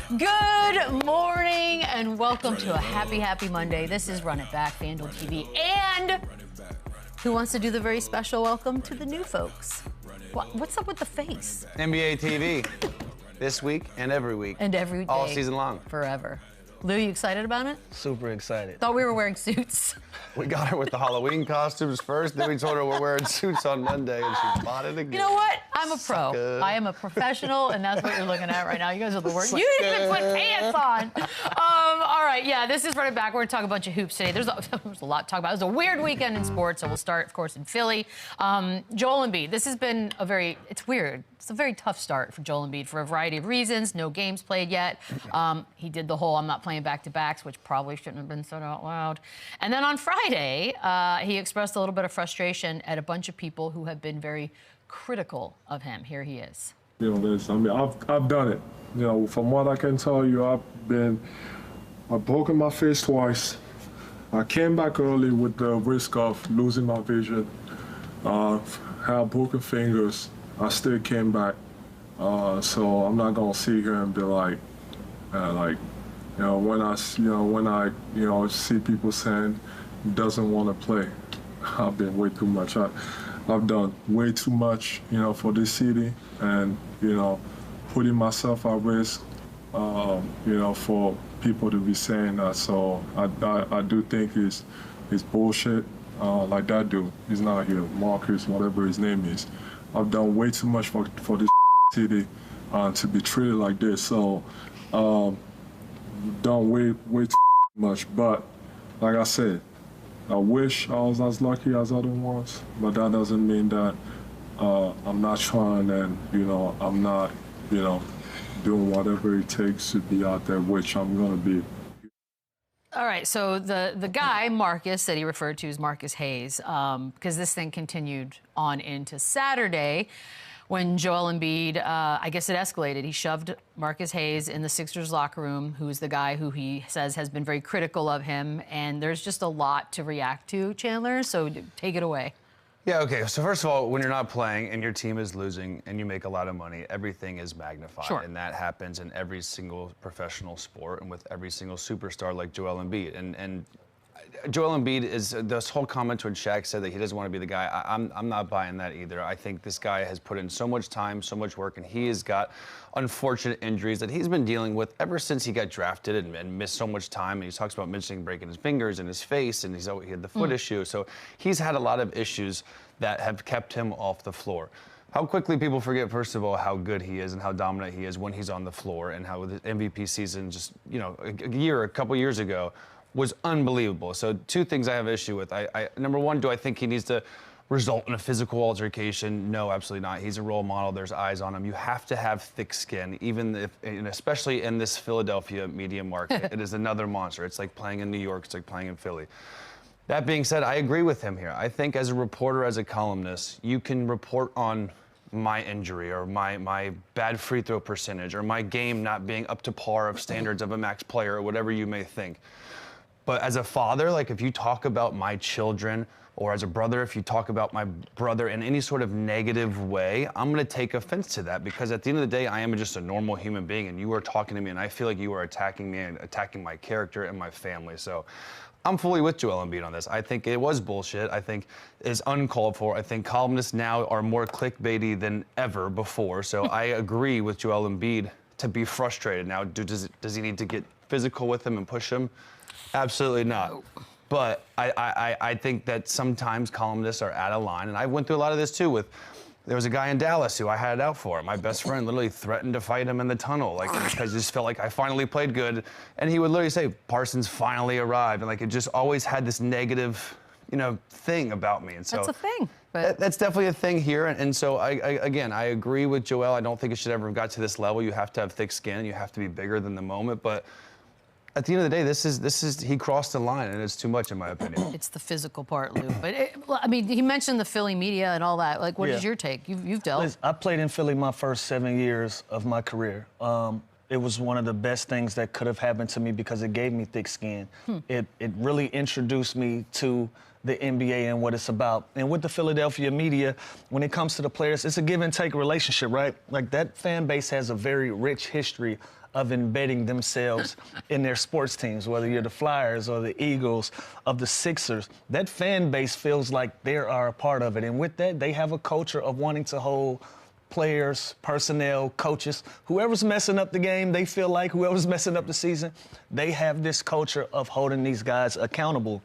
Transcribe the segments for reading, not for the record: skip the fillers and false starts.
Good morning and welcome to a happy Monday. This is Run It Back, FanDuel TV. And who wants to do the very special welcome to the new folks? What's up with the face? NBA TV. This week and every week. And every day. All season long. Forever. Lou, you excited about it? Super excited. Thought we were wearing suits. We got her with the Halloween costumes first, then we told her we're wearing suits on Monday, and she bought it again. You know what? I'm a pro. Sucker. I am a professional, and that's what you're looking at right now. You guys are the worst. You didn't even put pants on. All right, yeah, this is Run It Back. We're going to talk a bunch of hoops today. There's a lot to talk about. It was a weird weekend in sports, so we'll start, of course, in Philly. Joel Embiid, this has been it's weird. It's a very tough start for Joel Embiid for a variety of reasons. No games played yet. He did the whole I'm not playing back-to-backs, which probably shouldn't have been said out loud. And then on Friday, he expressed a little bit of frustration at a bunch of people who have been very critical of him. Here he is. You know, I've done it. You know, from what I can tell you, I've broken my face twice. I came back early with the risk of losing my vision. Had broken fingers. I still came back. So I'm not gonna sit here and be like, when I see people saying he doesn't want to play, I've been way too much. I've done way too much, for this city, and putting myself at risk, for people to be saying that. So I do think it's bullshit. Like that dude, he's not here, Marcus, whatever his name is. I've done way too much for this city to be treated like this. So done way too much. But like I said, I wish I was as lucky as other ones, but that doesn't mean that I'm not trying and I'm not doing whatever it takes to be out there, which I'm gonna be. All right, so the guy, Marcus, that he referred to as Marcus Hayes, because this thing continued on into Saturday when Joel Embiid, I guess it escalated. He shoved Marcus Hayes in the Sixers locker room, who's the guy who he says has been very critical of him, and there's just a lot to react to, Chandler, so take it away. Yeah, okay, so first of all, when you're not playing and your team is losing and you make a lot of money, everything is magnified. Sure. And that happens in every single professional sport and with every single superstar like Joel Embiid. And Joel Embiid is, this whole comment when Shaq said that he doesn't want to be the guy, I'm not buying that either. I think this guy has put in so much time, so much work, and he has got unfortunate injuries that he's been dealing with ever since he got drafted and missed so much time. And he talks about mentioning breaking his fingers and his face, and he had the foot issue. So he's had a lot of issues that have kept him off the floor. How quickly people forget, first of all, how good he is and how dominant he is when he's on the floor, and how the MVP season just, a couple years ago was unbelievable. So two things I have issue with. Number one, do I think he needs to result in a physical altercation? No, absolutely not. He's a role model. There's eyes on him. You have to have thick skin, even if, and especially in this Philadelphia media market. It is another monster. It's like playing in New York. It's like playing in Philly. That being said, I agree with him here. I think as a reporter, as a columnist, you can report on my injury or my bad free throw percentage or my game not being up to par of standards of a max player or whatever you may think. But as a father, like if you talk about my children, or as a brother, if you talk about my brother in any sort of negative way, I'm gonna take offense to that, because at the end of the day, I am just a normal human being, and you are talking to me, and I feel like you are attacking me and attacking my character and my family. So I'm fully with Joel Embiid on this. I think it was bullshit. I think it's uncalled for. I think columnists now are more clickbaity than ever before. So I agree with Joel Embiid to be frustrated. Now, does he need to get physical with him and push him? Absolutely not. But I think that sometimes columnists are out of line, and I went through a lot of this too there was a guy in Dallas who I had it out for. My best friend literally threatened to fight him in the tunnel, because I just felt like I finally played good. And he would literally say, Parsons finally arrived. And it just always had this negative, thing about me. And so that's a thing. But that's definitely a thing here. And so again, I agree with Joel. I don't think it should ever have got to this level. You have to have thick skin. You have to be bigger than the moment. But at the end of the day, he crossed the line, and it's too much, in my opinion. it's the physical part, Lou. But he mentioned the Philly media and all that. What is your take? You've dealt. Listen, I played in Philly my first 7 years of my career. It was one of the best things that could have happened to me because it gave me thick skin. It really introduced me to the NBA and what it's about. And with the Philadelphia media, when it comes to the players, it's a give and take relationship, right? Like, that fan base has a very rich history of embedding themselves in their sports teams, whether you're the Flyers or the Eagles, of the Sixers. That fan base feels like they are a part of it. And with that, they have a culture of wanting to hold players, personnel, coaches, whoever's messing up the game, they feel like whoever's messing up the season, they have this culture of holding these guys accountable.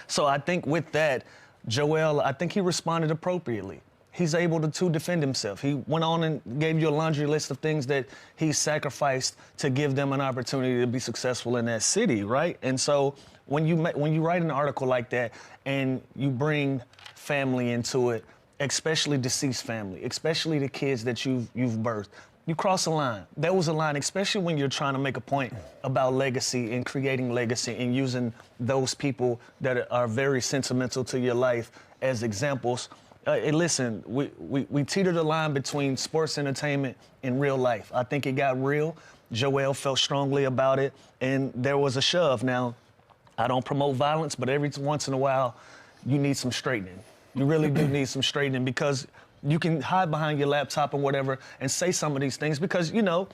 So I think with that, Joel, I think he responded appropriately. He's able to defend himself. He went on and gave you a laundry list of things that he sacrificed to give them an opportunity to be successful in that city, right? And so when you write an article like that and you bring family into it, especially deceased family, especially the kids that you've birthed, you cross a line. That was a line, especially when you're trying to make a point about legacy and creating legacy and using those people that are very sentimental to your life as examples. Listen, we teetered the line between sports entertainment and real life. I think it got real. Joel felt strongly about it, and there was a shove. Now, I don't promote violence, but every once in a while, you need some straightening. You really do need some straightening, because you can hide behind your laptop and whatever and say some of these things because, you know,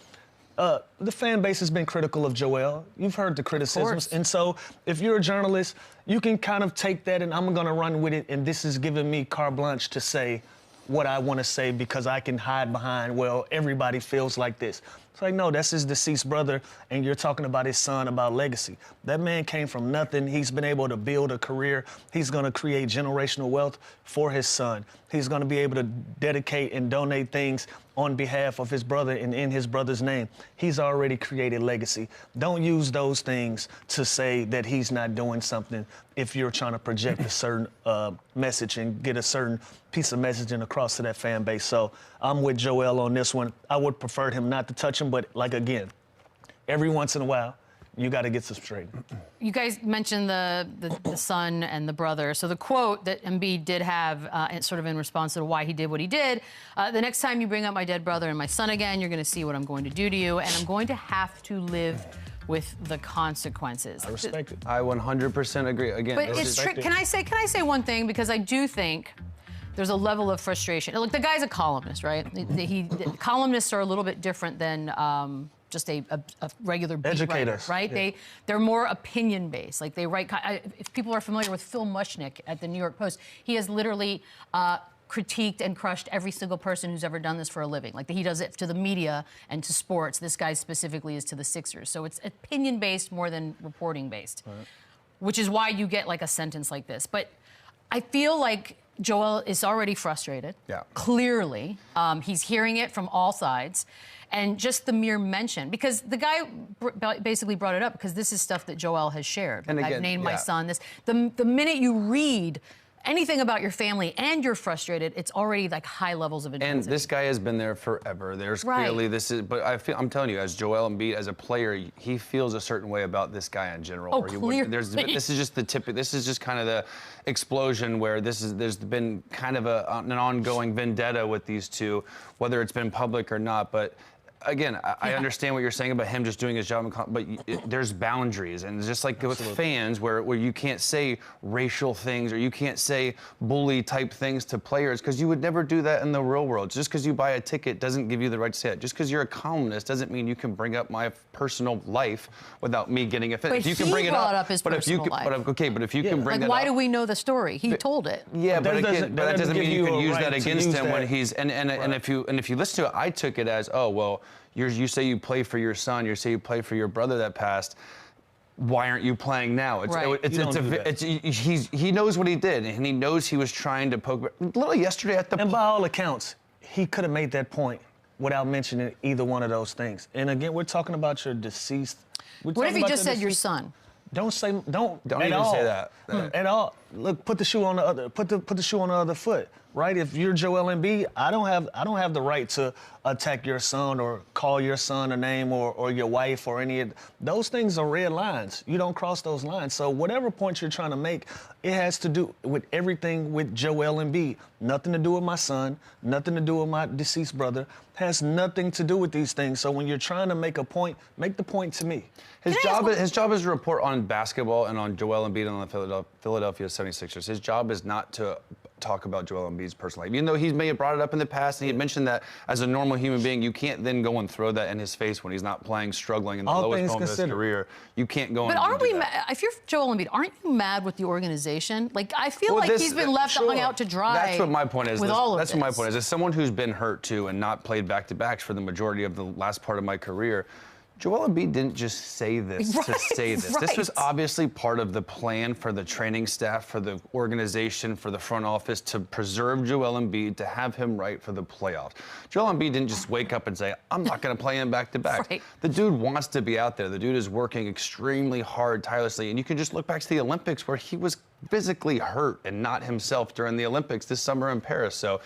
the fan base has been critical of Joel. You've heard the criticisms. And so if you're a journalist, you can kind of take that and I'm going to run with it, and this is giving me carte blanche to say what I want to say because I can hide behind, well, everybody feels like this. It's like, no, that's his deceased brother, and you're talking about his son, about legacy. That man came from nothing. He's been able to build a career. He's going to create generational wealth for his son. He's going to be able to dedicate and donate things on behalf of his brother and in his brother's name. He's already created legacy. Don't use those things to say that he's not doing something if you're trying to project a certain message and get a certain piece of messaging across to that fan base. So I'm with Joel on this one. I would prefer him not to touch him, but like, again, every once in a while, you got to get some straight. You guys mentioned the son and the brother. So the quote that Embiid did have, sort of in response to why he did what he did, the next time you bring up my dead brother and my son again, you're going to see what I'm going to do to you, and I'm going to have to live with the consequences. I respect it. I 100% agree. Again, but it's tricky. Can I say one thing? Because I do think there's a level of frustration. Look, the guy's a columnist, right? Columnists are a little bit different than just a regular beat writer, right? Yeah. They're more opinion-based. Like, they write, if people are familiar with Phil Mushnick at the New York Post, he has literally critiqued and crushed every single person who's ever done this for a living. Like, he does it to the media and to sports. This guy specifically is to the Sixers. So it's opinion-based more than reporting-based, right, which is why you get like a sentence like this. But I feel like Joel is already frustrated. Yeah. Clearly. He's hearing it from all sides. And just the mere mention, because the guy basically brought it up because this is stuff that Joel has shared. And again, I've named my son this. The minute you read anything about your family and you're frustrated, it's already like high levels of intensity. And this guy has been there forever. There's clearly but I'm telling you, as Joel Embiid, as a player, he feels a certain way about this guy in general. Oh, clearly. This is just the tip. This is just kind of the explosion where there's been kind of an ongoing vendetta with these two, whether it's been public or not. But again, I understand what you're saying about him just doing his job, but there's boundaries. And it's just like with fans where you can't say racial things or you can't say bully-type things to players because you would never do that in the real world. Just because you buy a ticket doesn't give you the right to say it. Just because you're a columnist doesn't mean you can bring up my personal life without me getting offended. But he brought up his personal life. But if you can bring that up. Why do we know the story? He told it. Yeah, but that doesn't mean you can use that against him when he's... And if you listen to it, I took it as, oh, well, you say you play for your son, you say you play for your brother that passed. Why aren't you playing now? He knows what he did, and he knows he was trying to poke. Literally yesterday at the. And by all accounts, he could have made that point without mentioning either one of those things. And again, we're talking about your deceased. What if he just said your son? Don't even say that. At all. Look, put the shoe on the other. Put the shoe on the other foot. Right? If you're Joel Embiid, I don't have the right to attack your son or call your son a name or your wife or any of those things are red lines. You don't cross those lines. So whatever point you're trying to make, it has to do with everything with Joel Embiid. Nothing to do with my son, nothing to do with my deceased brother. Has nothing to do with these things. So when you're trying to make a point, make the point to me. His job is to report on basketball and on Joel Embiid and on the Philadelphia 76ers. His job is not to talk about Joel Embiid's personal life. Even though he may have brought it up in the past and he had mentioned that as a normal human being, you can't then go and throw that in his face when he's not playing, struggling in the lowest moment of his career. You can't go and do that. But aren't we mad? If you're Joel Embiid, aren't you mad with the organization? Like, I feel like he's been left hung out to dry. That's what my point is. That's what my point is. As someone who's been hurt too and not played back-to-backs for the majority of the last part of my career, Joel Embiid didn't just say this to say this. This was obviously part of the plan for the training staff, for the organization, for the front office to preserve Joel Embiid, to have him right for the playoffs. Joel Embiid didn't just wake up and say, I'm not going to play him back-to-back. The dude wants to be out there. The dude is working extremely hard, tirelessly. And you can just look back to the Olympics where he was physically hurt and not himself during the Olympics this summer in Paris. So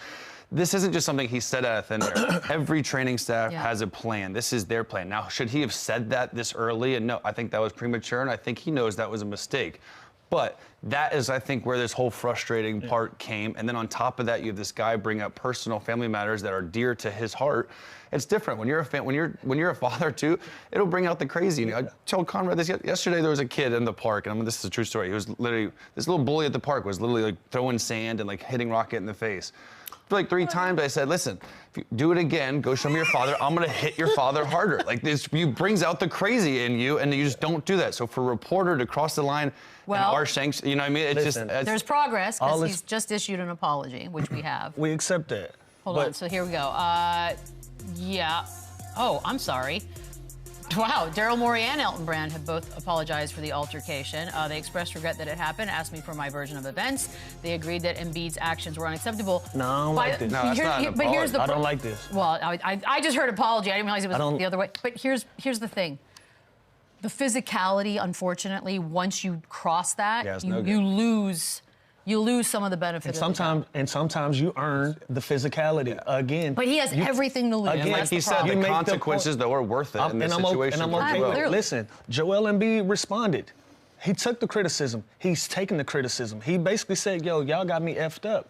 this isn't just something he said out of thin air. Every training staff has a plan. This is their plan. Now, should he have said that this early? And no, I think that was premature, and I think he knows that was a mistake. But that is, I think, where this whole frustrating part came. And then on top of that, you have this guy bring up personal family matters that are dear to his heart. It's different when you're a fan. When you're a father too, it'll bring out the crazy. You know, I told Conrad this yesterday. There was a kid in the park, and I mean, this is a true story. He was literally, this little bully at the park was literally like throwing sand and like hitting Rocket in the face. For like 3 times, I said, listen, if you do it again, go show me your father. I'm going to hit your father harder. Like, this brings out the crazy in you, and you just don't do that. So for a reporter to cross the line and our shanks, you know what I mean? It's just... There's progress, because he's just issued an apology, which we have. We accept that. Hold on, so here we go. Yeah. Oh, I'm sorry. Wow, Daryl Morey and Elton Brand have both apologized for the altercation. They expressed regret that it happened, asked me for my version of events. They agreed that Embiid's actions were unacceptable. No, I don't like this. No, that's not an but here's the I don't like this. Well, I just heard apology. I didn't realize it was the other way. But here's the thing. The physicality, unfortunately, once you cross that, you lose some of the benefit. And sometimes you earn the physicality again. But he has everything to lose. Again, like he said, the consequences though are worth it in this situation. And I'm okay with it. Listen, Joel Embiid responded. He took the criticism. He's taken the criticism. He basically said, yo, y'all got me effed up.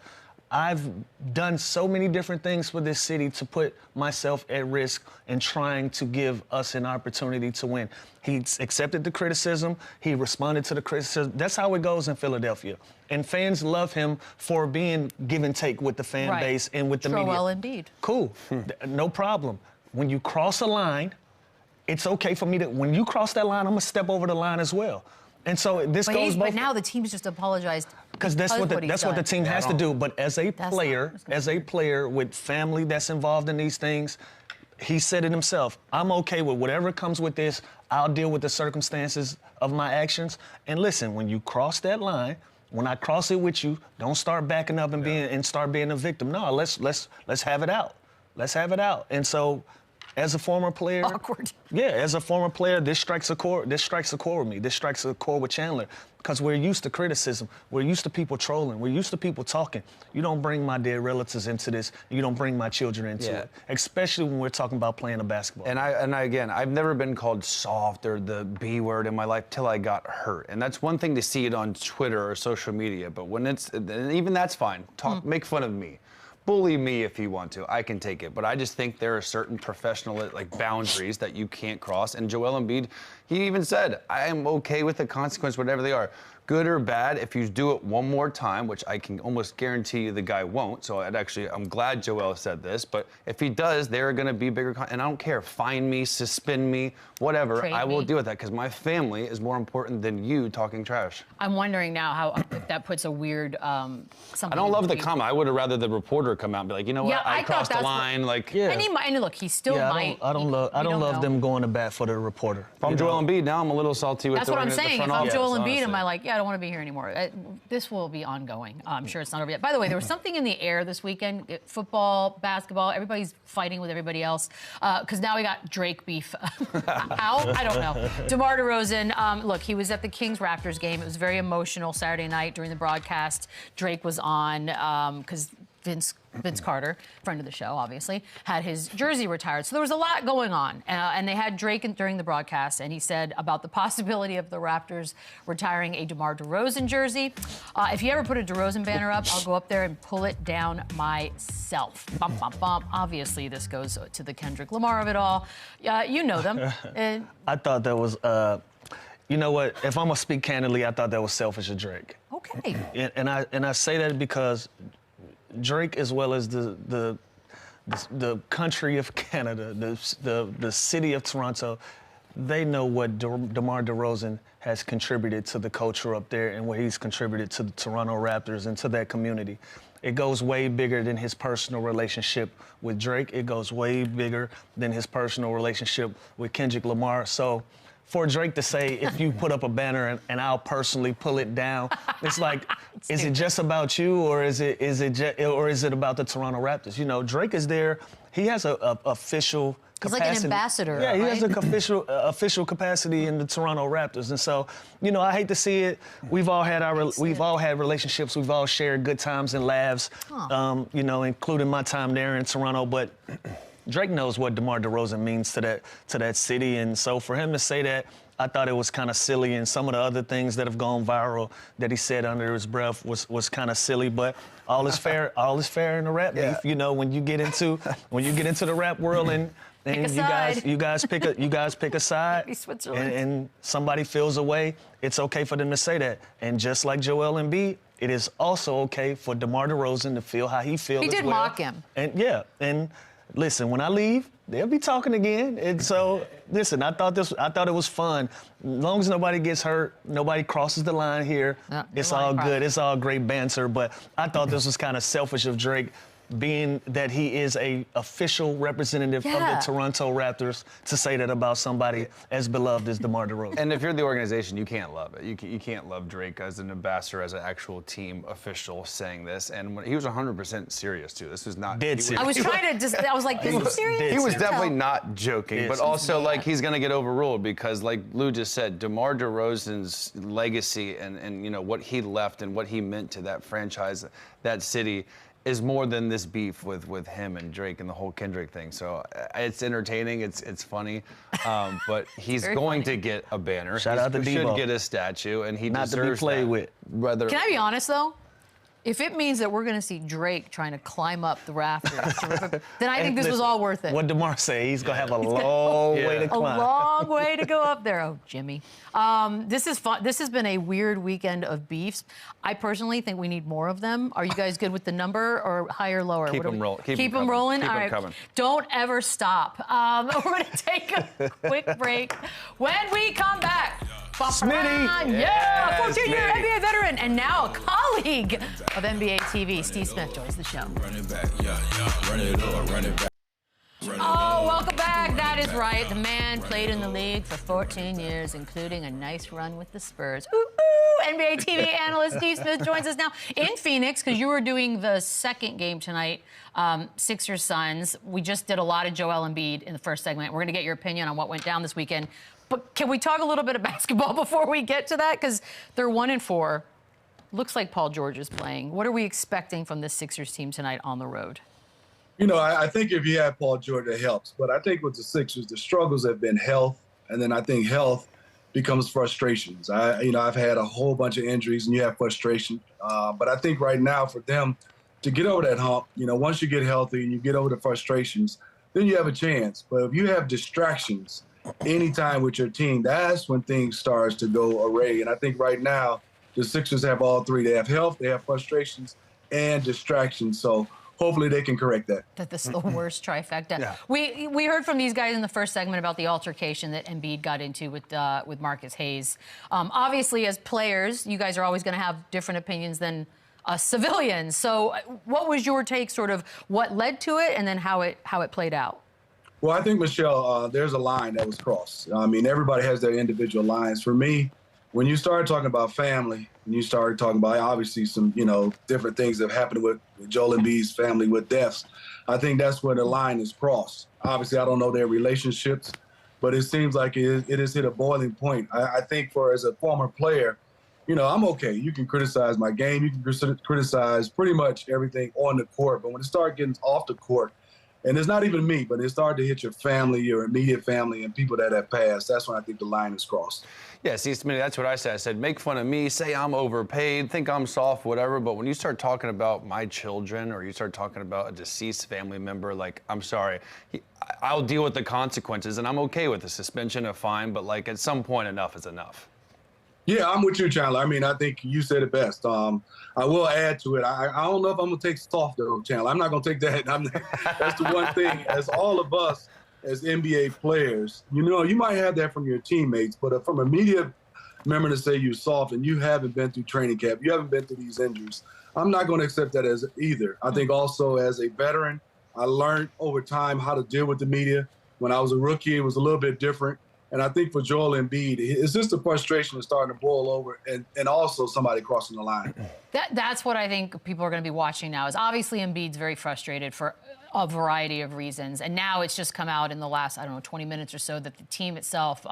I've done so many different things for this city to put myself at risk and trying to give us an opportunity to win. He accepted the criticism. He responded to the criticism. That's how it goes in Philadelphia. And fans love him for being give and take with the fan base and with the media. Joel Embiid. Cool. No problem. When you cross a line, it's okay for me to, when you cross that line, I'm going to step over the line as well. And so this goes both. But now the team's just apologized because that's what the team has to do. But as a player with family that's involved in these things, he said it himself. I'm okay with whatever comes with this. I'll deal with the circumstances of my actions. And listen, when you cross that line, when I cross it with you, don't start backing up and start being a victim. No, let's have it out. Let's have it out. And so, as a former player, as a former player, this strikes a chord. This strikes a chord with me. This strikes a chord with Chandler, because we're used to criticism. We're used to people trolling. We're used to people talking. You don't bring my dead relatives into this. You don't bring my children into it, especially when we're talking about playing a basketball. And again, I've never been called soft or the B word in my life till I got hurt. And that's one thing to see it on Twitter or social media, but when and even that's fine. Make fun of me. Bully me if you want to. I can take it. But I just think there are certain professional boundaries that you can't cross. And Joel Embiid, he even said, I am okay with the consequence, whatever they are. Good or bad, if you do it one more time, which I can almost guarantee you the guy won't. So I'm glad Joel said this. But if he does, there are going to be bigger, and I don't care. Fine me, suspend me, whatever. I will deal with that because my family is more important than you talking trash. I'm wondering now how if that puts a weird something. I don't love the comment. I would have rather the reporter come out and be like, you know what, I crossed the line. And look, he still might. I don't love them going to bat for the reporter. If I'm Joel Embiid now, I'm a little salty with That's what I'm saying. If I'm Joel Embiid, am I like, I don't want to be here anymore. This will be ongoing. I'm sure it's not over yet. By the way, there was something in the air this weekend. Football, basketball, everybody's fighting with everybody else. Because now we got Drake beef. How? I don't know. DeMar DeRozan, look, he was at the Kings-Raptors game. It was very emotional Saturday night during the broadcast. Drake was on because Vince Carter, friend of the show, obviously, had his jersey retired. So there was a lot going on. And they had Drake during the broadcast, and he said about the possibility of the Raptors retiring a DeMar DeRozan jersey. If you ever put a DeRozan banner up, I'll go up there and pull it down myself. Bump, bump, bump. Obviously, this goes to the Kendrick Lamar of it all. You know them. I thought that was... You know what? If I'm gonna speak candidly, I thought that was selfish of Drake. Okay. And I say that because Drake, as well as the country of Canada, the city of Toronto, they know what DeMar DeRozan has contributed to the culture up there and what he's contributed to the Toronto Raptors and to that community. It goes way bigger than his personal relationship with Drake. It goes way bigger than his personal relationship with Kendrick Lamar. So for Drake to say, if you put up a banner and I'll personally pull it down, it's like, is it just about you, or is it about the Toronto Raptors? You know, Drake is there. He has a official capacity. He's like an ambassador. Yeah, he right? has an official capacity in the Toronto Raptors, and so, you know, I hate to see it. We've all had relationships. We've all shared good times and laughs. You know, including my time there in Toronto, but Drake knows what DeMar DeRozan means to that city, and so for him to say that, I thought it was kind of silly, and some of the other things that have gone viral that he said under his breath was kind of silly. But all is fair. All is fair in the rap beef. You know, when you get into the rap world and you guys pick a side, and somebody feels a way, it's okay for them to say that. And just like Joel Embiid, it is also okay for DeMar DeRozan to feel how he feels. He did mock him. And listen, when I leave, they'll be talking again. And so, listen, I thought it was fun. As long as nobody gets hurt, nobody crosses the line here, it's all good. It's all great banter. But I thought this was kind of selfish of Drake, being that he is a official representative of the Toronto Raptors, to say that about somebody as beloved as DeMar DeRozan. And if you're the organization, you can't love it. You can't love Drake as an ambassador, as an actual team official saying this. And when, he was 100% serious too. This was not dead serious. I was trying to just. I was like, this is serious. He was definitely not joking, but also like he's gonna get overruled because, like Lou just said, DeMar DeRozan's legacy and you know what he left and what he meant to that franchise, that city, is more than this beef with him and Drake and the whole Kendrick thing. So it's entertaining, it's funny, but he's going to get a banner. Shout out to He Debo. should get a statue, and he Not to be deserves played that. with. Rather, Can I be honest though? If it means that we're going to see Drake trying to climb up the rafters, then I think this was all worth it. What DeMar say? He's gonna have a long way to climb. A long way to go up there. Oh, Jimmy. This is fun. This has been a weird weekend of beefs. I personally think we need more of them. Are you guys good with the number, or higher, lower? Keep them rolling. Keep them rolling. Keep all them right. coming. Don't ever stop. We're going to take a quick break. When we come back, Smitty. yeah, 14-year Smitty. NBA veteran and now a colleague of NBA TV, Steve Smith, joins the show. Run it back, yeah. Run it or run it back. Oh, welcome back. That is right. The man played in the league for 14 years, including a nice run with the Spurs. Ooh, ooh. NBA TV analyst Steve Smith joins us now in Phoenix, because you were doing the second game tonight, Sixers Suns. We just did a lot of Joel Embiid in the first segment. We're going to get your opinion on what went down this weekend. But can we talk a little bit of basketball before we get to that? Because they're 1-4. Looks like Paul George is playing. What are we expecting from this Sixers team tonight on the road? You know, I think if you have Paul George, it helps. But I think with the Sixers, the struggles have been health, and then I think health becomes frustrations. I've had a whole bunch of injuries, and you have frustration. But I think right now for them to get over that hump, you know, once you get healthy and you get over the frustrations, then you have a chance. But if you have distractions anytime with your team, that's when things starts to go array. And I think right now the Sixers have all three. They have health, they have frustrations, and distractions. So hopefully they can correct that. This is the worst trifecta. Yeah. We heard from these guys in the first segment about the altercation that Embiid got into with Marcus Hayes. Obviously, as players, you guys are always going to have different opinions than civilians. So what was your take, sort of what led to it, and then how it played out? Well, I think, Michelle, there's a line that was crossed. I mean, everybody has their individual lines. For me, when you start talking about family, and you start talking about obviously some, you know, different things that have happened with Joel Embiid's family with deaths, I think that's where the line is crossed. Obviously, I don't know their relationships, but it seems like it has hit a boiling point. I think as a former player, you know, I'm okay. You can criticize my game. You can criticize pretty much everything on the court. But when it starts getting off the court, and it's not even me, but it started to hit your family, your immediate family, and people that have passed, that's when I think the line is crossed. Yeah, see, Smitty, that's what I said. I said, make fun of me, say I'm overpaid, think I'm soft, whatever. But when you start talking about my children, or you start talking about a deceased family member, like, I'm sorry, I'll deal with the consequences, and I'm okay with the suspension, a fine, but like at some point, enough is enough. Yeah, I'm with you, Chandler. I mean, I think you said it best. I will add to it. I don't know if I'm going to take soft, though, Chandler. I'm not going to take that. That's the one thing. As all of us, as NBA players, you know, you might have that from your teammates, but from a media member to say you're soft and you haven't been through training camp, you haven't been through these injuries, I'm not going to accept that as either. I think also as a veteran, I learned over time how to deal with the media. When I was a rookie, it was a little bit different. And I think for Joel Embiid, it's just the frustration of starting to boil over and also somebody crossing the line. That's what I think people are going to be watching now is obviously Embiid's very frustrated for a variety of reasons. And now it's just come out in the last, I don't know, 20 minutes or so that the team itself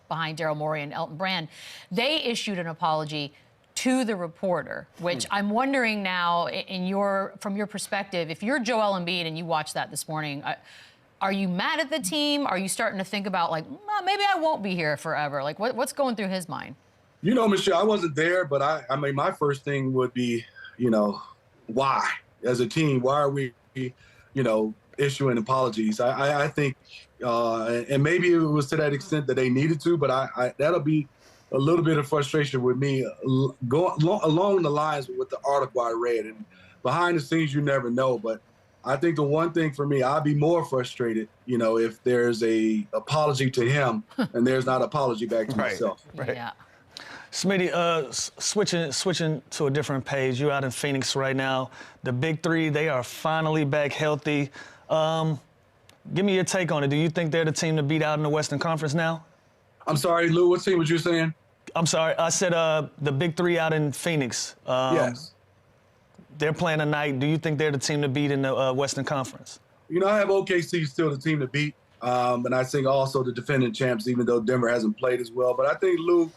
behind Daryl Morey and Elton Brand, they issued an apology to the reporter, which I'm wondering now from your perspective, if you're Joel Embiid and you watched that this morning, are you mad at the team? Are you starting to think about, like, well, maybe I won't be here forever? Like, what's going through his mind? You know, Michelle, I wasn't there, but I mean, my first thing would be, you know, why? As a team, why are we, you know, issuing apologies? I think, and maybe it was to that extent that they needed to, but that'll be a little bit of frustration with me along the lines with the article I read. And behind the scenes, you never know, but I think the one thing for me, I'd be more frustrated, you know, if there's a apology to him and there's not apology back to myself. Right. Yeah. Smitty, switching to a different page. You're out in Phoenix right now. The Big Three, they are finally back healthy. Give me your take on it. Do you think they're the team to beat out in the Western Conference now? I'm sorry, Lou, what team was you saying? I'm sorry, I said the Big Three out in Phoenix. Yes. They're playing tonight. Do you think they're the team to beat in the Western Conference? You know, I have OKC still the team to beat, and I think also the defending champs, even though Denver hasn't played as well. But I think Lou,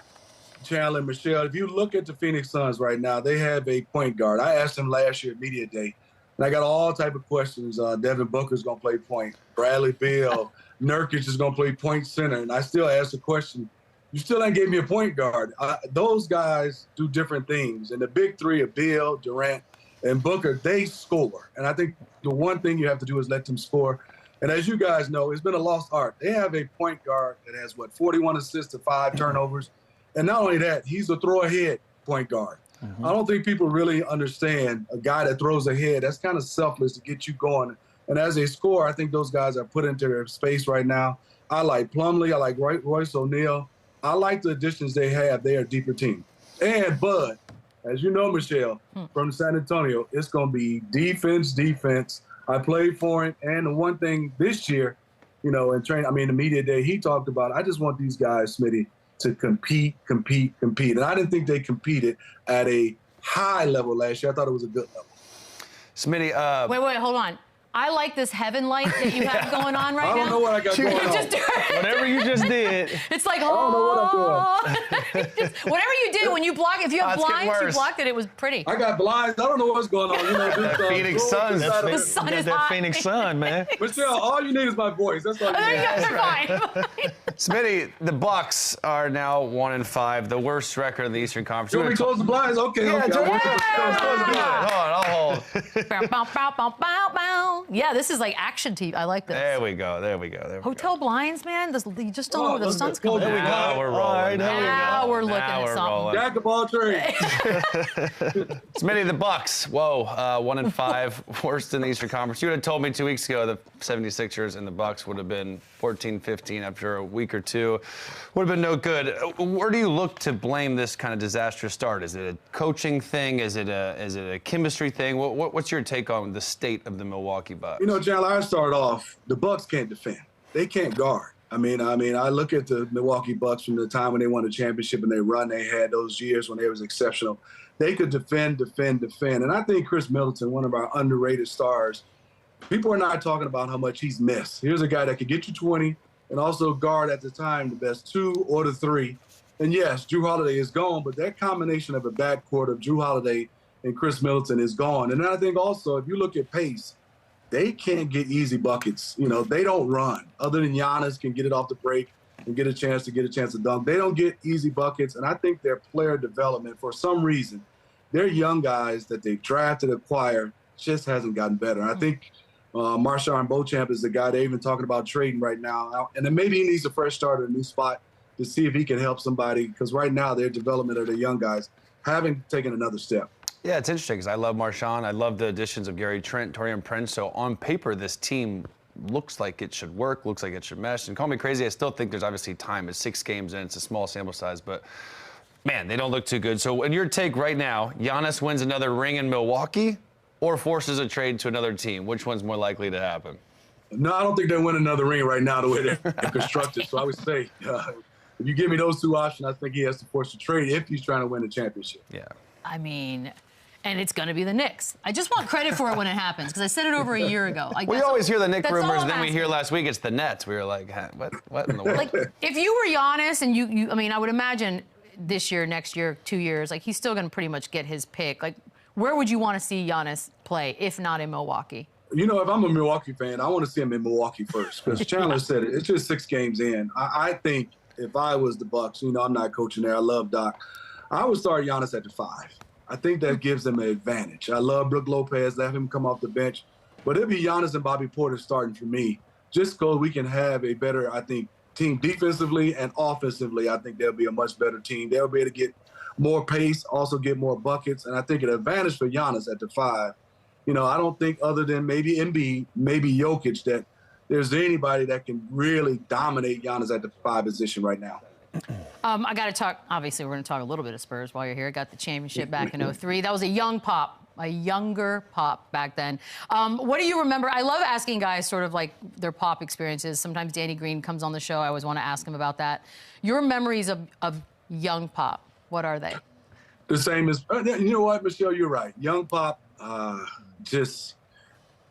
Chandler, Michelle, if you look at the Phoenix Suns right now, they have a point guard. I asked them last year at Media Day, and I got all type of questions. Devin Booker's going to play point. Bradley Beal, Nurkic is going to play point center. And I still asked the question, you still ain't gave me a point guard. Those guys do different things. And the Big Three of Beal, Durant, and Booker, they score. And I think the one thing you have to do is let them score. And as you guys know, it's been a lost art. They have a point guard that has, 41 assists to 5 turnovers. And not only that, he's a throw-ahead point guard. I don't think people really understand a guy that throws ahead. That's kind of selfless to get you going. And as a scorer, I think those guys are put into their space right now. I like Plumlee. I like Royce O'Neal. I like the additions they have. They are a deeper team. And Bud, as you know, Michelle, from San Antonio, it's going to be defense, defense. I played for him. And the one thing this year, you know, in training, I mean, the media day, he talked about, I just want these guys, Smitty, to compete. And I didn't think they competed at a high level last year. I thought it was a good level. Smitty, Wait, hold on. I like this heaven light that you have going on right now. I don't know what I got going on. Whatever you just did. It's like, I don't know what I'm doing. Whatever you did when you block, if you have blinds, you blocked it. It was pretty. I got blinds. I don't know what's going on. You know, Phoenix Suns. The sun is hot. Phoenix Sun, man. Michelle, all you need is my voice. That's all you need. You're fine. Smitty, the Bucks are now 1-5, the worst record in the Eastern Conference. You want me to close the blinds? Okay. I'll hold. Bow, bow, bow, bow, bow, bow. Yeah, this is like action TV. I like this. There we go. Hotel blinds, man. You just don't know where the sun's coming out. Now we're rolling. Now we're looking at something. Jack of all trades. Smitty, the Bucks. Whoa, 1-5, worst in the Eastern Conference. You would have told me 2 weeks ago the 76ers and the Bucks would have been 14-15 after a week or two. Would have been no good. Where do you look to blame this kind of disastrous start? Is it a coaching thing? Is it a chemistry thing? What's your take on the state of the Milwaukee Bucks? You know, Chandler, I start off, the Bucks can't defend. They can't guard. I mean, I look at the Milwaukee Bucks from the time when they won the championship and they run they had those years when they was exceptional. They could defend. And I think Chris Middleton, one of our underrated stars, people are not talking about how much he's missed. Here's a guy that could get you 20 and also guard at the time the best 2 or the 3. And yes, Jrue Holiday is gone, but that combination of a backcourt of Jrue Holiday and Chris Middleton is gone. And then I think also, if you look at pace, they can't get easy buckets. You know, they don't run. Other than Giannis can get it off the break and get a chance to dunk. They don't get easy buckets. And I think their player development, for some reason, their young guys that they've drafted, acquired, just hasn't gotten better. And I think Marshawn Beauchamp is the guy they're even talking about trading right now. And then maybe he needs a fresh start at a new spot to see if he can help somebody, because right now their development of the young guys haven't taken another step. Yeah, it's interesting because I love Marshawn. I love the additions of Gary Trent, Taurean Prince. So on paper, this team looks like it should work, looks like it should mesh. And call me crazy, I still think there's obviously time. It's 6 games in, it's a small sample size, but man, they don't look too good. So in your take right now, Giannis wins another ring in Milwaukee or forces a trade to another team? Which one's more likely to happen? No, I don't think they'll win another ring right now the way they're constructed. So I would say, if you give me those 2 options, I think he has to force a trade if he's trying to win a championship. Yeah. I mean, and it's going to be the Knicks. I just want credit for it when it happens, because I said it over a year ago. We always hear the Knicks rumors, and then we hear last week it's the Nets. We were like, what in the world? Like, if you were Giannis, and I mean, I would imagine this year, next year, 2 years, like, he's still going to pretty much get his pick. Like, where would you want to see Giannis play, if not in Milwaukee? You know, if I'm a Milwaukee fan, I want to see him in Milwaukee first, because Chandler said it. It's just 6 games in. I think if I was the Bucks, you know, I'm not coaching there. I love Doc. I would start Giannis at the 5. I think that gives them an advantage. I love Brook Lopez, let him come off the bench. But it'll be Giannis and Bobby Porter starting for me, just because we can have a better, I think, team defensively and offensively. I think they'll be a much better team. They'll be able to get more pace, also get more buckets. And I think an advantage for Giannis at the 5. You know, I don't think other than maybe Embiid, maybe Jokic, that there's anybody that can really dominate Giannis at the 5 position right now. I got to talk, obviously, we're going to talk a little bit of Spurs while you're here. Got the championship back in 03. That was a young Pop, a younger Pop back then. What do you remember? I love asking guys sort of like their Pop experiences. Sometimes Danny Green comes on the show. I always want to ask him about that. Your memories of young Pop, what are they? The same as, you know what, Michelle, you're right. Young Pop, just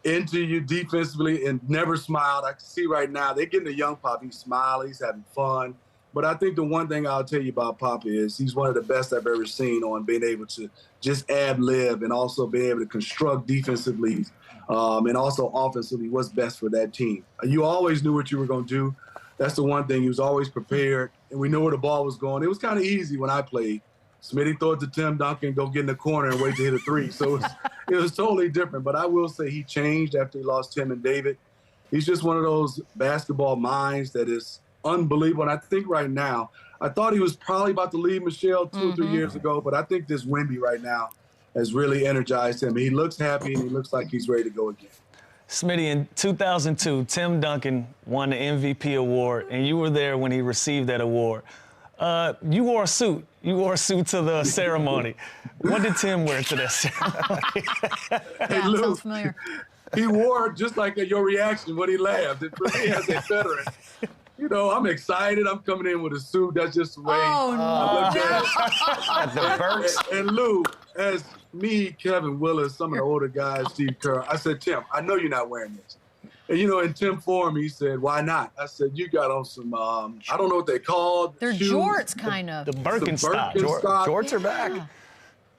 into you defensively and never smiled. I can see right now, they're getting a young Pop. He's smiling, he's having fun. But I think the one thing I'll tell you about Pop is he's one of the best I've ever seen on being able to just ad-lib and also being able to construct defensively and also offensively what's best for that team. You always knew what you were going to do. That's the one thing. He was always prepared, and we knew where the ball was going. It was kind of easy when I played. Smitty throw it to Tim Duncan, go get in the corner and wait to hit a 3. So it was totally different. But I will say he changed after he lost Tim and David. He's just one of those basketball minds that is unbelievable. And I think right now, I thought he was probably about to leave Michelle 2 or 3 years ago, but I think this Wemby right now has really energized him. He looks happy and he looks like he's ready to go again. Smitty, in 2002, Tim Duncan won the MVP award, and you were there when he received that award. You wore a suit. You wore a suit to the ceremony. What did Tim wear to that ceremony? Yeah, Lou, sounds familiar. He wore just like your reaction when he laughed. It really has a veteran. You know, I'm excited. I'm coming in with a suit. That's just the way I look at it. The Burks. And Lou, as me, Kevin Willis, some of the older guys, Steve Kerr, I said, Tim, I know you're not wearing this. And, you know, in Tim form, he said, why not? I said, you got on some, I don't know what they called. They're shoes. jorts, kind of. The Birkenstock. Jorts are back.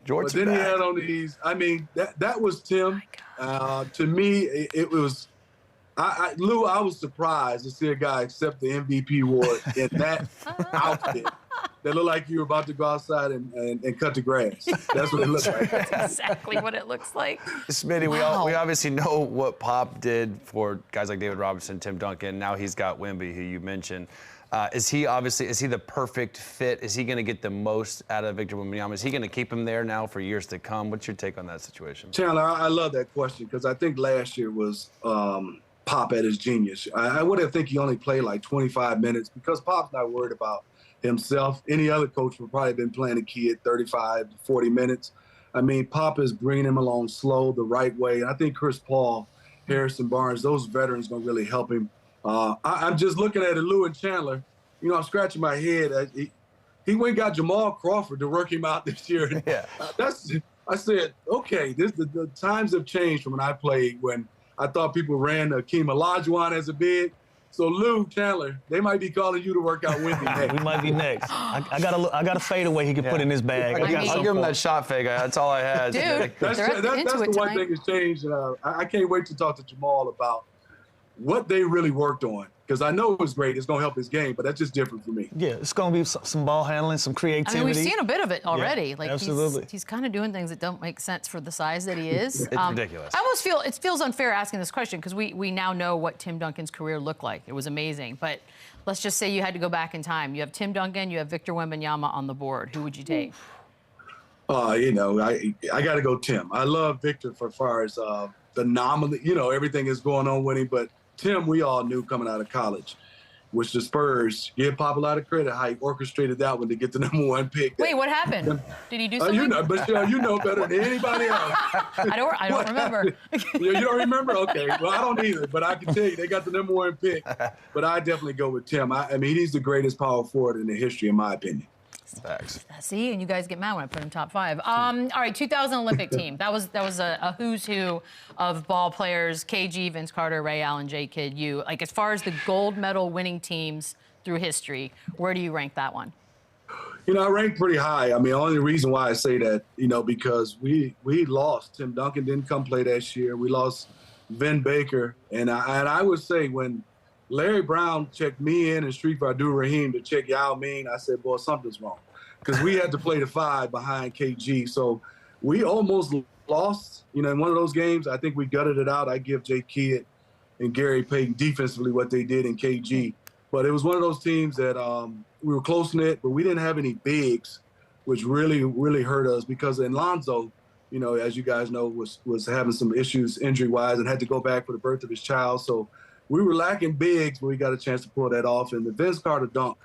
Jorts But then he had on these. I mean, that was Tim. To me, it was. Lou, I was surprised to see a guy accept the MVP award in that outfit that looked like you were about to go outside and cut the grass. That's what it looked like. That's exactly what it looks like. Smitty, Wow. we obviously know what Pop did for guys like David Robinson, Tim Duncan. Now he's got Wemby, who you mentioned. Is he the perfect fit? Is he going to get the most out of Victor Wembanyama? Is he going to keep him there now for years to come? What's your take on that situation? Chandler, I love that question because I think last year was Pop at his genius. I would have think he only played like 25 minutes because Pop's not worried about himself. Any other coach would probably have been playing a kid 35 to 40 minutes. I mean, Pop is bringing him along slow, the right way. And I think Chris Paul, Harrison Barnes, those veterans going to really help him. I'm just looking at it, Lou and Chandler. You know, I'm scratching my head. He went and got Jamal Crawford to work him out this year. Yeah. I said, okay, the times have changed from when I played when I thought people ran Akeem Olajuwon as a big. So Lou, Chandler, they might be calling you to work out Wemby next. We might be next. I got a fadeaway he can put in his bag. I'll give him that shot fake. That's all I had. Dude, That's the one thing that's changed. I can't wait to talk to Jamal about what they really worked on. because I know it's great. It's going to help his game, but that's just different for me. Yeah, it's going to be some ball handling, some creativity. I mean, we've seen a bit of it already. Yeah, like absolutely. He's kind of doing things that don't make sense for the size that he is. It's ridiculous. I almost feel it feels unfair asking this question because we now know what Tim Duncan's career looked like. It was amazing. But let's just say you had to go back in time. You have Tim Duncan, you have Victor Wembanyama on the board. Who would you take? You know, I got to go Tim. I love Victor for as far as the nominal, you know, everything is going on with him. But Tim, we all knew coming out of college, which the Spurs, give Pop a lot of credit, how he orchestrated that one to get the #1 pick. Wait, what happened? Did he do something? You know, Michelle, you know better than anybody else. I don't remember. You don't remember? Okay. Well, I don't either, but I can tell you they got the #1 pick. But I definitely go with Tim. I mean, he's the greatest power forward in the history, in my opinion. Facts. See, and you guys get mad when I put him top 5. All right, 2000 Olympic team. That was a who's who of ball players: KG, Vince Carter, Ray Allen, J. Kidd, you. Like, as far as the gold medal winning teams through history, where do you rank that one? You know, I rank pretty high. I mean, the only reason why I say that, you know, because we lost. Tim Duncan didn't come play this year. We lost Vin Baker, and I would say when Larry Brown checked me in and Street Abdul Rahim to check Yao Ming, I said, boy, something's wrong. Because we had to play the 5 behind KG. So we almost lost, you know, in one of those games. I think we gutted it out. I give J. Kidd and Gary Payton defensively what they did in KG. But it was one of those teams that we were close-knit, but we didn't have any bigs, which really, really hurt us because Lonzo, you know, as you guys know, was having some issues injury-wise and had to go back for the birth of his child. So we were lacking bigs, but we got a chance to pull that off. And the Vince Carter dunk,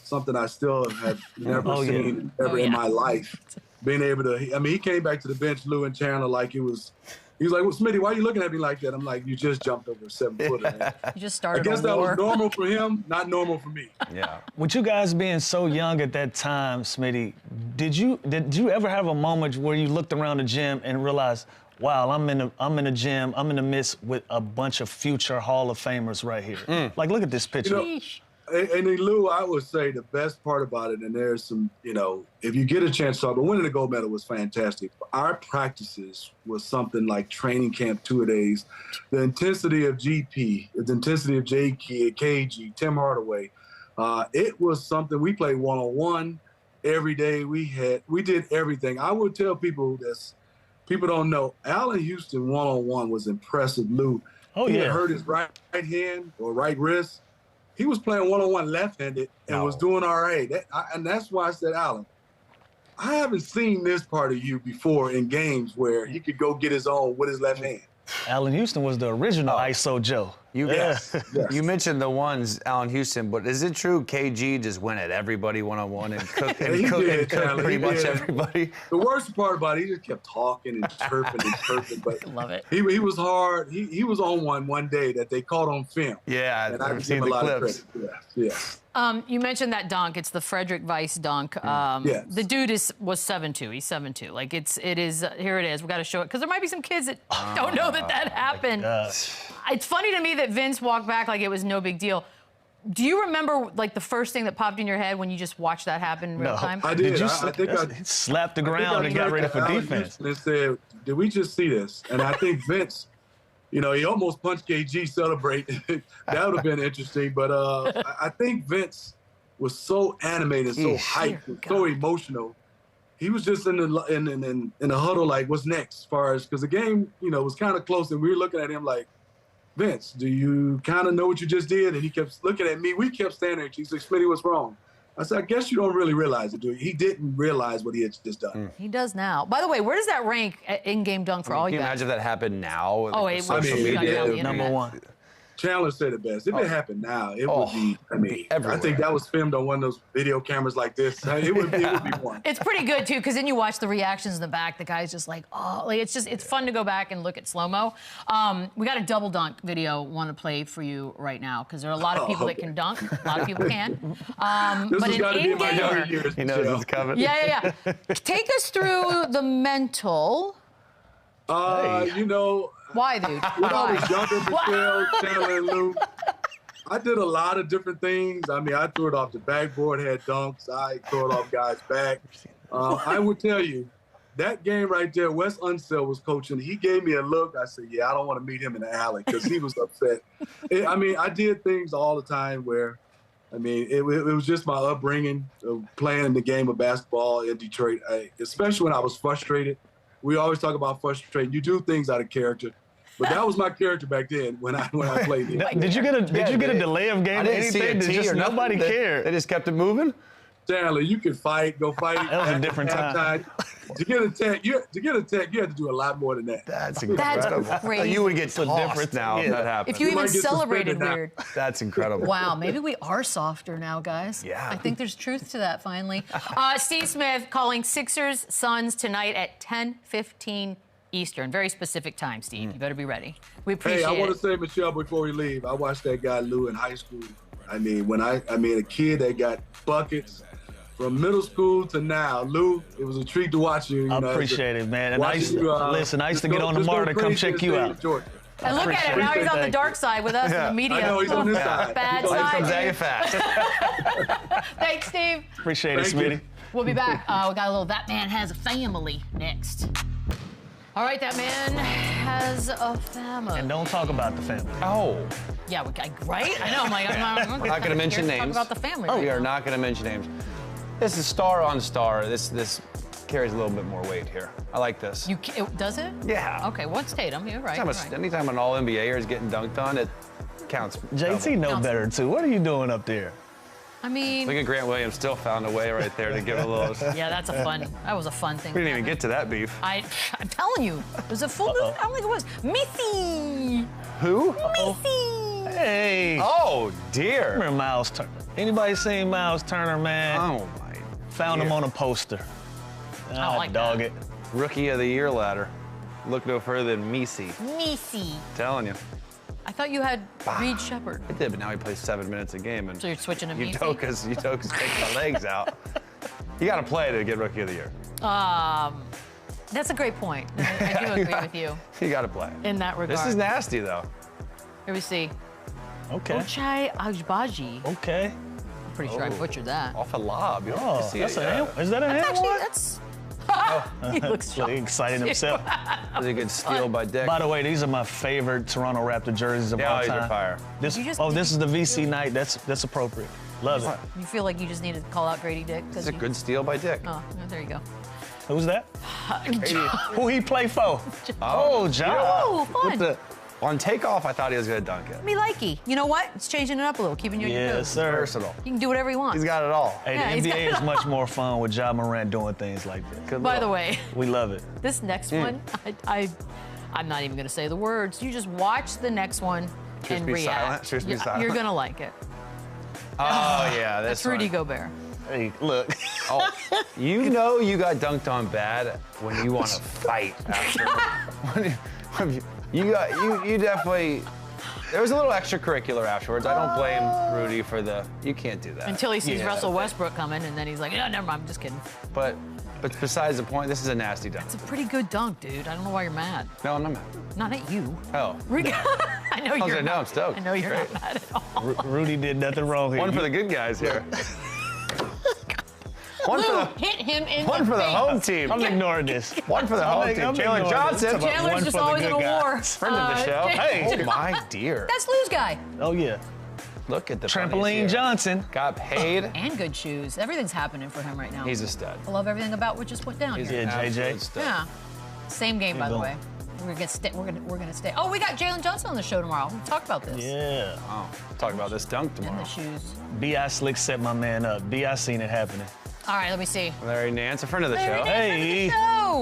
something I still have never seen ever in my life. Being able to, I mean, he came back to the bench, Lou and Chandler, like it was, he was like, well, Smitty, why are you looking at me like that? I'm like, you just jumped over a 7-footer. Man. You just started I guess that war. was normal for him, not normal for me. Yeah. With you guys being so young at that time, Smitty, did you ever have a moment where you looked around the gym and realized, wow, I'm in the gym, I'm in the midst with a bunch of future Hall of Famers right here. Like, look at this picture. You know, and Lou, I would say the best part about it, and there's some, you know, if you get a chance to talk, but winning the gold medal was fantastic. Our practices was something like training camp 2-a-days. The intensity of GP, the intensity of J. Kidd, KG, Tim Hardaway, it was something. We played one-on-one every day. We did everything. I would tell people this. People don't know. Allen Houston one-on-one was impressive, Lou. Oh, he yeah. had hurt his right hand or right wrist. He was playing one-on-one left-handed and was doing all right. And that's why I said, Allen, I haven't seen this part of you before in games where he could go get his own with his left hand. Allen Houston was the original ISO Joe. Yes. You mentioned the ones, Allen Houston, but is it true KG just went at everybody one-on-one and cooked pretty much everybody? The worst part about it, he just kept talking and chirping and chirping. But Love it. He was hard. He was on one day that they caught on film. Yeah, and I I've give seen him a the lot of clips. credit. Yes. You mentioned that dunk. It's the Frederick Weiss dunk. Yes. The dude was 7'2". He's 7'2". Like, here it is. We got to show it because there might be some kids that don't know that happened. It's funny to me that Vince walked back like it was no big deal. Do you remember, like, the first thing that popped in your head when you just watched that happen in real time? I did. You I think I slapped the ground and got ready for defense. And said, did we just see this? And I think Vince, you know, he almost punched KG celebrate. That would have been interesting. But I think Vince was so animated, so hyped, so emotional. He was just in the huddle like, what's next? As far as, because the game, you know, was kind of close, and we were looking at him like, Vince, do you kind of know what you just did? And he kept looking at me. We kept standing there. He said, Smitty, what's wrong? I said, I guess you don't really realize it, do you? He didn't realize what he had just done. He does now. By the way, where does that rank in-game dunk for all you Can you guys? imagine if that happened now? Oh, Like, it social was media. Number one. Chandler said it best. If it happened now, it would be, I mean, I think that was filmed on one of those video cameras like this. It would be one. It's pretty good, too, because then you watch the reactions in the back. The guy's just like, oh, like, it's fun to go back and look at slow-mo. We got a double dunk video want to play for you right now, because there are a lot of people that can dunk. A lot of people can. This but has got to be in my younger years. He knows it's coming. Yeah. Take us through the mental. You know, Why, dude? when I was Why? younger, Michelle, Chandler, and Lou, I did a lot of different things. I mean, I threw it off the backboard, had dunks. I threw it off guys' back. I would tell you, that game right there, Wes Unseld was coaching. He gave me a look. I said, yeah, I don't want to meet him in the alley because he was upset. I did things all the time where, it was just my upbringing of playing the game of basketball in Detroit, especially when I was frustrated. We always talk about frustrating. You do things out of character. But that was my character back then when I played it. Did you get a delay of game or anything? Nobody cared. They just kept it moving? Chandler, you could fight, go fight. That was a different time. To get a tech, you had to do a lot more than that. That's incredible. That's crazy. You would get tossed now if that happened. If you even celebrated weird. That's incredible. Wow, maybe we are softer now, guys. Yeah. I think there's truth to that, finally. Steve Smith calling Sixers Suns tonight at 10:15 Eastern. Very specific time, Steve. You better be ready. We appreciate it. Hey, I want to say, Michelle, before we leave, I watched that guy Lou in high school. A kid that got buckets from middle school to now. Lou, it was a treat to watch you. I appreciate it, man. And I used to get on tomorrow to come check you out. And look at him. Now he's on the dark side with us in the media. I know, he's on this side. Bad Life side. comes at you fast. Thanks, Steve. Appreciate it, Smitty. We'll be back. We got a little That Man Has a Family next. All right, That Man Has a Family. And don't talk about the family. Oh. Yeah, right? I know. I'm not going to mention names. Talk about the family. We are not going to mention names. This is star on star. This carries a little bit more weight here. I like this. Does it? Yeah. Okay, what's Tatum? You're right. Anytime an all-NBAer is getting dunked on, it counts. JT know better, too. What are you doing up there? Look at Grant Williams, still found a way right there to give a little. Yeah, that was a fun thing. We didn't even get to that beef. I'm telling you, it was a full move. I don't think it was. Missy. Who? Missy. Hey. Oh, dear. Remember Miles Turner? Anybody seen Miles Turner, man? Oh, my. Found him on a poster. I like dog that. it. Rookie of the Year ladder. Look no further than Missy. Missy. Telling you. I thought you had Reed Shepard. I did, but now he plays 7 minutes a game. And so you're switching to Missy? Udoka's taking my legs out. You got to play to get Rookie of the Year. That's a great point. I do agree with you. You got to play. In that regard. This is nasty, though. Here we see. Okay. Ochai Agbaji. Okay. I'm pretty sure I butchered that. Off a lob. You Oh, see that's it, Is that a hand? That's he looks Really excited himself. That was a good steal by Dick. By the way, these are my favorite Toronto Raptor jerseys of all these time. are fire. This is the VC night. That's appropriate. Love it. You feel like you just need to call out Grady Dick? It's a good steal by Dick. Oh, there you go. Who's that? Who he play for? Oh, John. Oh, fun. On takeoff, I thought he was going to dunk it. Me likey. You know what? It's changing it up a little, keeping you on your toes. Yes, sir. Versatile. You can do whatever you want. He's got it all. Hey, Yeah, the NBA is much more fun with Ja Morant doing things like this. By the way, We love it. this next one, I'm not even going to say the words. You just watch the next one and be react. silent. Just be silent. You're going to like it. Oh, yeah. That's Rudy Gobert. Hey, look. Oh, you know you got dunked on bad when you want to fight after. You definitely. There was a little extracurricular afterwards. I don't blame Rudy for you can't do that. Until he sees Russell Westbrook coming, and then he's like, no, never mind, I'm just kidding. But besides the point, this is a nasty dunk. It's a pretty good dunk, dude. I don't know why you're mad. No, I'm not mad. Not at you. Oh. I know you're not. No, I'm stoked. I know you're Great. not mad at all. Rudy did nothing wrong here. One for the good guys here. Lou, hit him in One the for the face. home team. I'm ignoring this. One for the home team. Chandler Johnson. Chandler's just always in a war. Friend of the show. Hey, oh my dear. That's Lou's guy. Oh, yeah. Look at the Trampoline Johnson. Got paid. And good shoes. Everything's happening for him right now. He's a stud. I love everything about what just went down here. Yeah, Absolute JJ. stud. Yeah. Same game, by the way. We're gonna stay. Oh, we got Jalen Johnson on the show tomorrow. We'll talk about this. Yeah. Oh, talk about this dunk And tomorrow. the shoes. B.I. Slick set my man up. B.I. seen it happening. All right, let me see. Larry Nance, a friend of the show. Hey.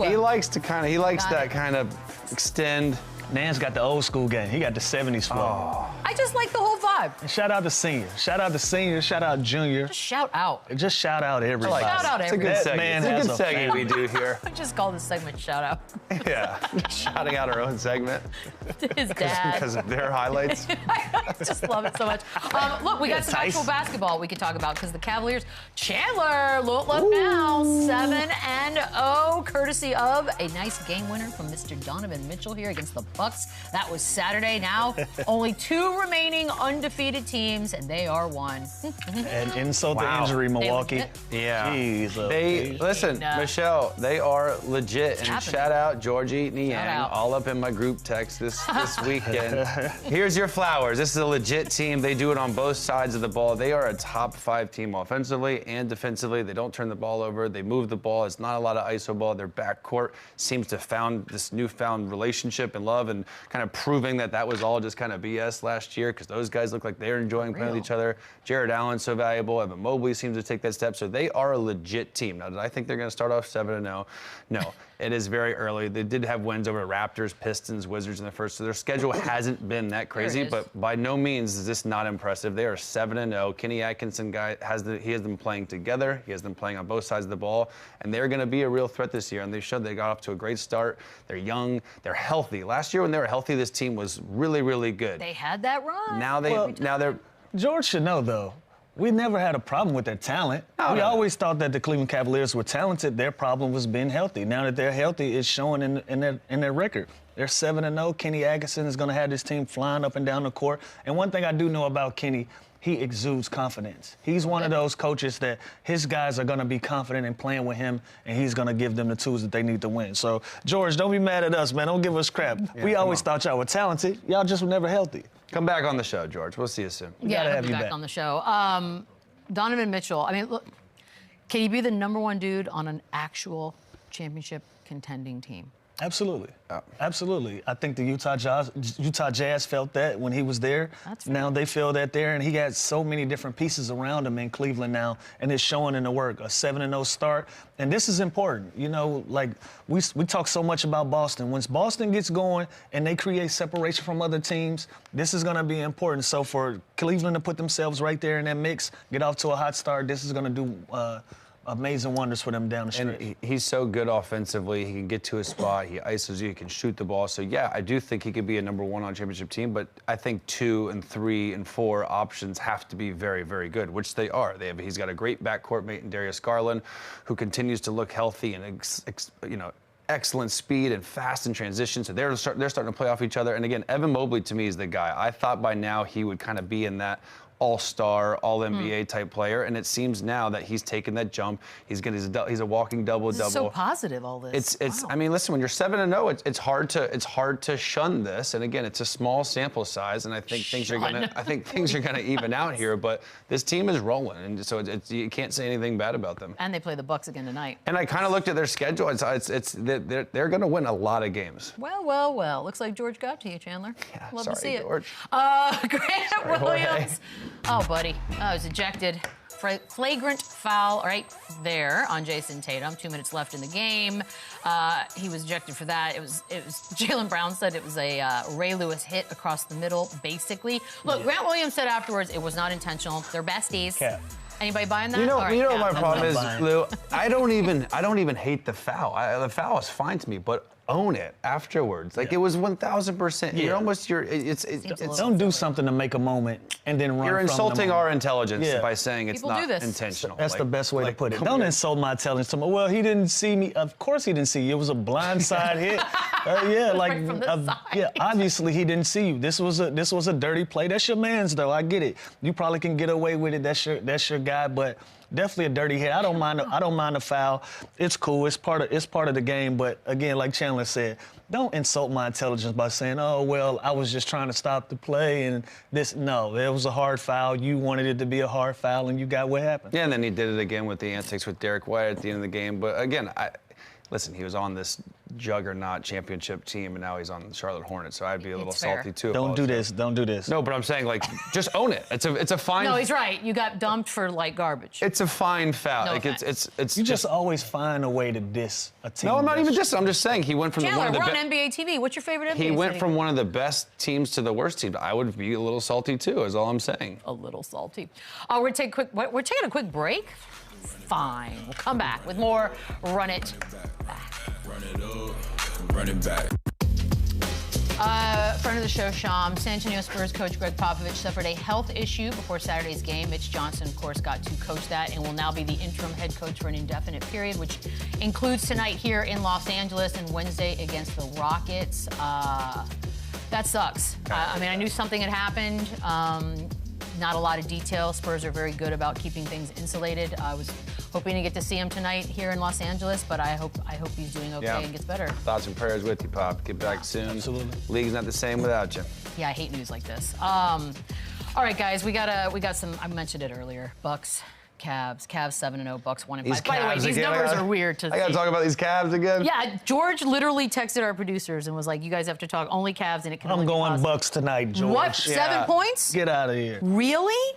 He likes to he likes Got that it. kind of extend. Nance got the old school game. He got the 70s flow. I just like the whole vibe. And shout out to senior. Shout out to senior. Shout out junior. Just shout out. Just shout out everybody. Shout out It's a good everybody. segment. man It's a has good a segment we do here. I just call this segment shout out. Yeah, shouting out our own segment His dad. because of their highlights. I just love it so much. Look, we got some Tice. actual basketball we could talk about because the Cavaliers, Chandler, look now, 7-0, courtesy of a nice game winner from Mr. Donovan Mitchell here against the Bucks. That was Saturday. Now, only 2 remaining undefeated teams, and they are one. And insult the injury, Milwaukee. Yeah. Jeez, Listen, Michelle, they are legit. And happening. shout out Georgie Niang, out. all up in my group text this weekend. Here's your flowers. This is a legit team. They do it on both sides of the ball. They are a top 5 team offensively and defensively. They don't turn the ball over. They move the ball. It's not a lot of iso ball. Their backcourt seems to found this newfound relationship and love, and kind of proving that was all just kind of BS last year, because those guys look like they're enjoying playing with each other. Jared Allen's so valuable. Evan Mobley seems to take that step. So they are a legit team. Now, did I think they're going to start off 7-0? No. It is very early. They did have wins over Raptors, Pistons, Wizards in the first, so their schedule hasn't been that crazy, but by no means is this not impressive. They are 7-0. Kenny Atkinson he has them playing together. He has them playing on both sides of the ball, and they're going to be a real threat this year, and they showed they got off to a great start. They're young. They're healthy. Last year when they were healthy, this team was really, really good. They had that run. Now they're George should know, though. We never had a problem with their talent. We always thought that the Cleveland Cavaliers were talented. Their problem was being healthy. Now that they're healthy, it's showing in their record. They're 7-0. Kenny Atkinson is going to have this team flying up and down the court. And one thing I do know about Kenny, he exudes confidence. He's one of those coaches that his guys are going to be confident in playing with him, and he's going to give them the tools that they need to win. So, George, don't be mad at us, man. Don't give us crap. Yeah, we always thought y'all were talented. Y'all just were never healthy. Come back on the show, George. We'll see you soon. Yeah, gotta I'll be have you back on the show. Donovan Mitchell, I mean, look, can he be the #1 dude on an actual championship contending team? Absolutely. Absolutely. I think the Utah Jazz felt that when he was there. That's now they feel that there, and he got so many different pieces around him in Cleveland now, and it's showing in the work. A 7-0 start, and this is important. You know, like we talk so much about Boston. Once Boston gets going and they create separation from other teams, this is going to be important. So for Cleveland to put themselves right there in that mix, get off to a hot start, this is going to do amazing wonders for them down the stretch. And he's so good offensively. He can get to his spot. He isos you. He can shoot the ball. So, yeah, I do think he could be a #1 on a championship team, but I think 2 and 3 and 4 options have to be very, very good, which they are. He's got a great backcourt mate in Darius Garland, who continues to look healthy and, excellent speed and fast in transition. So they're starting to play off each other. And, again, Evan Mobley, to me, is the guy. I thought by now he would kind of be in that all-star, all-NBA type player, and it seems now that he's taken that jump. He's a walking double-double. So positive, all this. It's. Wow. I mean, listen, when you're 7-0, it's hard to shun this. And again, it's a small sample size, and I think things are gonna even out here. But this team is rolling, and so you can't say anything bad about them. And they play the Bucks again tonight. And I kind of looked at their schedule. They're gonna win a lot of games. Well. Looks like George got to you, Chandler. Yeah, Love sorry, to see George. it. Grant Williams. Oh, buddy. I was ejected. Flagrant foul right there on Jason Tatum. 2 minutes left in the game. He was ejected for that. It was Jaylen Brown said it was a Ray Lewis hit across the middle, basically. Look, Grant Williams said afterwards it was not intentional. They're besties. Cap. Anybody buying that? You know, All right, what my problem is, buying. Lou? I don't even hate the foul. The foul is fine to me, but own it afterwards. Like, it was 1,000%. Yeah. It's Don't do something to make a moment and then run. You're from the insulting moment. our intelligence Yeah. by saying it's People do not this. intentional. That's the best way to put it. come Don't here. insult my intelligence. Well, he didn't see me. Of course he didn't see you. It was a blindside hit. Right from the side. Yeah. Obviously he didn't see you. This was a dirty play. That's your man's though. I get it. You probably can get away with it. That's your guy. But definitely a dirty hit. I don't mind the foul. It's cool. It's part of the game. But again, like Chandler said, don't insult my intelligence by saying, "Oh well, I was just trying to stop the play." And this, no, it was a hard foul. You wanted it to be a hard foul, and you got what happened. Yeah, and then he did it again with the antics with Derek White at the end of the game. But again, listen, he was on this juggernaut championship team, and now he's on the Charlotte Hornets, so I'd be a little It's fair. salty too. Don't do this. Don't do this. No, but I'm saying, like, just own it. It's a fine. No, he's right. You got dumped for like garbage. It's a fine foul. No like offense. it's You just always find a way to diss a team. No, I'm not even that's- dissing. I'm just saying he went from Chandler, one of the we're on best. NBA TV. What's your favorite NBA He went city? from one of the best teams to the worst team. I would be a little salty too, is all I'm saying. A little salty. We're taking a quick break. Fine. We'll come back with more Run It Back. Run it up, run it back. Friend of the show, Sham. San Antonio Spurs coach GREGG Popovich suffered a health issue before Saturday's game. Mitch Johnson, of course, got to coach that and will now be the interim head coach for an indefinite period, which includes tonight here in Los Angeles and Wednesday against the Rockets. That sucks. I mean, I knew something had happened. Not a lot of detail. Spurs are very good about keeping things insulated. I was hoping to get to see him tonight here in Los Angeles, but I hope he's doing okay and gets better. Thoughts and prayers with you, Pop. Get back soon. Absolutely. League's not the same without you. Yeah, I hate news like this. All right, guys, we got some. I mentioned it earlier. Bucks, Cavs, 7-0, Bucks 1-5. By the way, these numbers are weird to see. I gotta talk about these Cavs again. Yeah, George literally texted our producers and was like, "You guys have to talk only Cavs, and it can." I'm going Bucks tonight, George. What? 7 points? Get out of here. Really?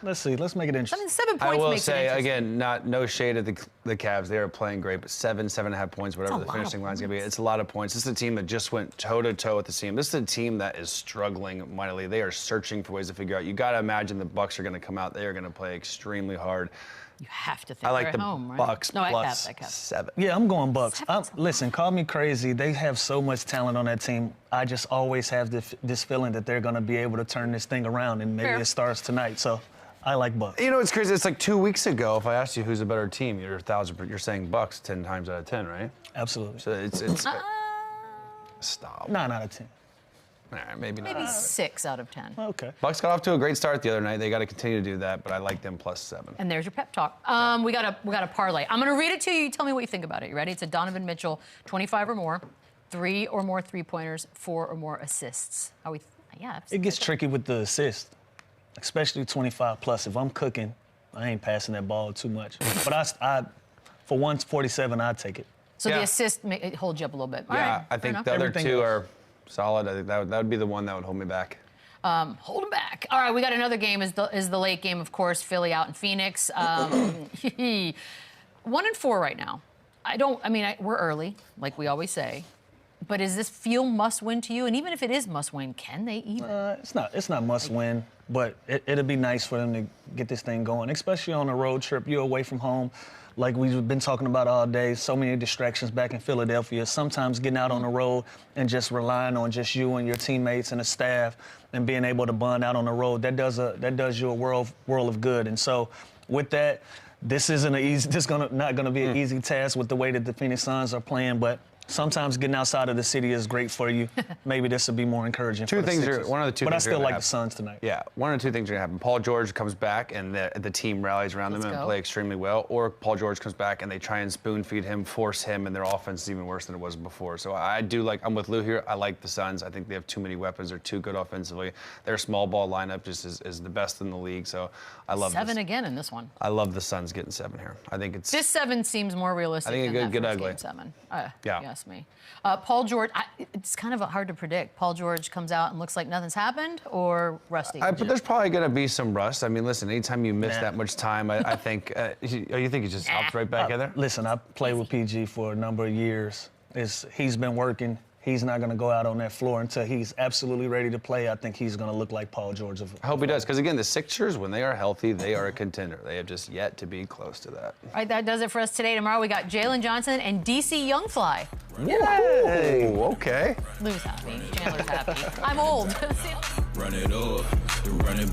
Let's see. Let's make it I interesting. mean, 7 points I will makes it say interesting. again, no shade at the Cavs. They are playing great, but 7.5 points, whatever the finishing line's gonna be. It's a lot of points. This is a team that just went toe to toe with the team. This is a team that is struggling mightily. They are searching for ways to figure out. You got to imagine the Bucks are going to come out. They are going to play extremely hard. You have to think I like they're the at home, right? Bucks No, plus I have. 7. Yeah, I'm going Bucks. 7's Listen, call me crazy. They have so much talent on that team. I just always have this feeling that they're going to be able to turn this thing around, and maybe Fair. it starts tonight. So I like Bucks. You know, it's crazy. It's like 2 weeks ago. If I asked you who's a better team, you're saying Bucks 10 times out of 10, right? Absolutely. So it's stop. 9 out of 10. All right, maybe not. Maybe 6 out of 10. Okay. Bucks got off to a great start the other night. They got to continue to do that, but I like them plus 7. And there's your pep talk. We got a parlay. I'm gonna read it to you. You tell me what you think about it. You ready? It's a Donovan Mitchell, 25 or more, 3 or more 3-pointers, 4 or more assists. It gets tricky with the assist, especially 25 plus. If I'm cooking, I ain't passing that ball too much. But I for 147, I'd take it. So Yeah. the assist it holds you up a little bit. All Yeah, right, I fair think enough. the other Everything two else. are solid. I think that would be the one that would hold me back. Hold him back. All right, we got another game. Is the late game, of course. Philly out in Phoenix. 1-4 right now. We're early, like we always say. But does this feel must-win to you? And even if it is must-win, can they even? It's not must win, but it'll be nice for them to get this thing going, especially on a road trip. You're away from home, like we've been talking about all day. So many distractions back in Philadelphia. Sometimes getting out on the road and just relying on just you and your teammates and the staff and being able to bond out on the road, that does you a world of good. And so with that, this isn't not gonna be an easy task with the way that the Phoenix Suns are playing, but sometimes getting outside of the city is great for you. Maybe this will be more encouraging. One of the two But things I are still gonna like happen. the Suns tonight. Yeah, one or two things are going to happen. Paul George comes back and the team rallies around Let's them and go. play extremely well, or Paul George comes back and they try and spoon feed him, force him, and their offense is even worse than it was before. So I'm with Lou here. I like the Suns. I think they have too many weapons. They're too good offensively. Their small ball lineup just is the best in the league. So I love 7 this. again in this one. I love the Suns getting 7 here. I think it's This 7 seems more realistic I think than it that could get first ugly. game 7. Yeah. Yes, me. Paul George, it's kind of hard to predict. Paul George comes out and looks like nothing's happened, or rusty? but there's probably going to be some rust. I mean, listen, anytime you miss that much time, I think you think he just hops right back in there? Listen, I played with PG for a number of years. He's been working. He's not going to go out on that floor until he's absolutely ready to play. I think he's going to look like Paul George. I hope he does, because again, the Sixers, when they are healthy, they are a contender. They have just yet to be close to that. All right, that does it for us today. Tomorrow we got Jalen Johnson and DC Youngfly. Yay! Okay. Lou's happy. Chandler's happy. I'm old. See you. Run it up, run it back.